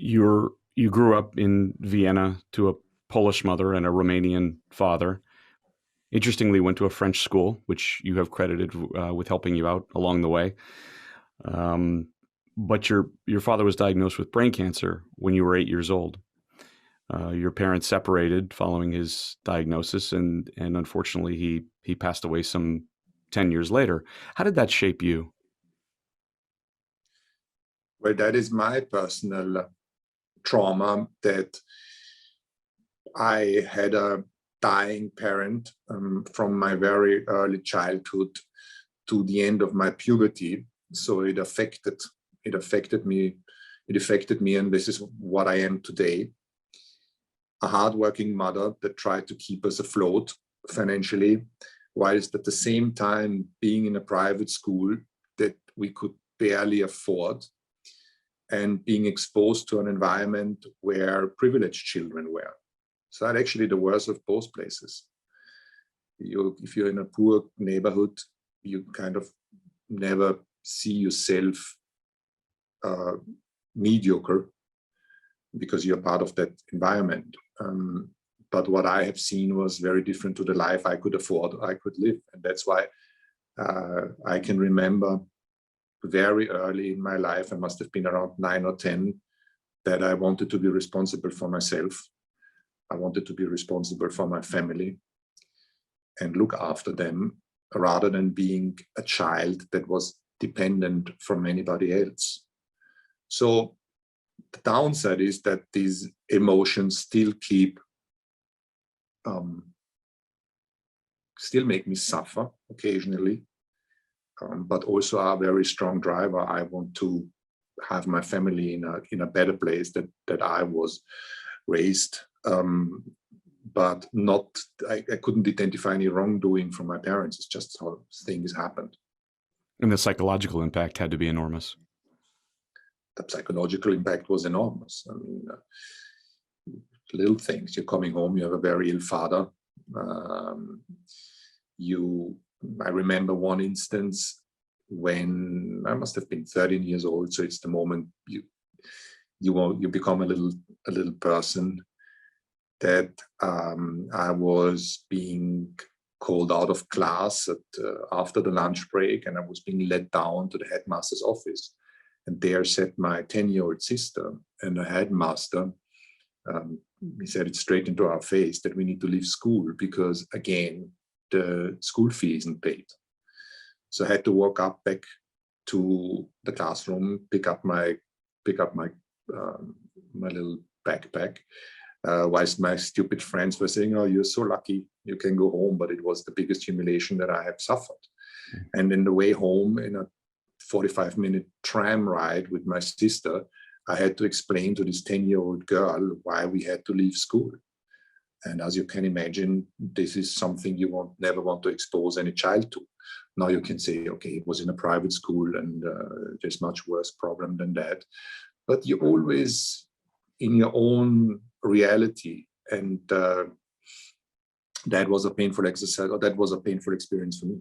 You grew up in Vienna to a Polish mother and a Romanian father. Interestingly, went to a French school, which you have credited with helping you out along the way. Um, but your father was diagnosed with brain cancer when you were 8 years old. Your parents separated following his diagnosis, and unfortunately, he passed away some 10 years later. How did that shape you? Well, that is my personal trauma, that I had a dying parent from my very early childhood to the end of my puberty. So it affected me. It affected me, and this is what I am today. A hardworking mother that tried to keep us afloat financially, whilst at the same time being in a private school that we could barely afford, and being exposed to an environment where privileged children were. So that's actually the worst of both places. If you're in a poor neighborhood, you kind of never see yourself mediocre because you're part of that environment. But what I have seen was very different to the life I could afford, I could live. And that's why I can remember very early in my life, I must have been around 9 or 10, that I wanted to be responsible for myself. I wanted to be responsible for my family and look after them, rather than being a child that was dependent from anybody else. So the downside is that these emotions still still make me suffer occasionally, but also are a very strong driver. I want to have my family in a better place that I was raised, but not. I couldn't identify any wrongdoing from my parents. It's just how things happened. And the psychological impact had to be enormous. The psychological impact was enormous. I mean, little things. You're coming home, you have a very ill father. I remember one instance when I must have been 13 years old. So it's the moment you become a little person, that I was being called out of class after the lunch break, and I was being led down to the headmaster's office. And there sat my 10-year-old sister, and the headmaster, he said it straight into our face that we need to leave school because, again, the school fee isn't paid. So I had to walk up back to the classroom, pick up my little backpack, whilst my stupid friends were saying, "Oh, you're so lucky, you can go home." But it was the biggest humiliation that I have suffered. And in the way home, in a 45-minute tram ride with my sister, I had to explain to this 10-year-old girl why we had to leave school. And as you can imagine, this is something you never want to expose any child to. Now you can say, okay, it was in a private school and there's much worse problem than that. But you're always in your own reality. And that was a painful exercise, or that was a painful experience for me.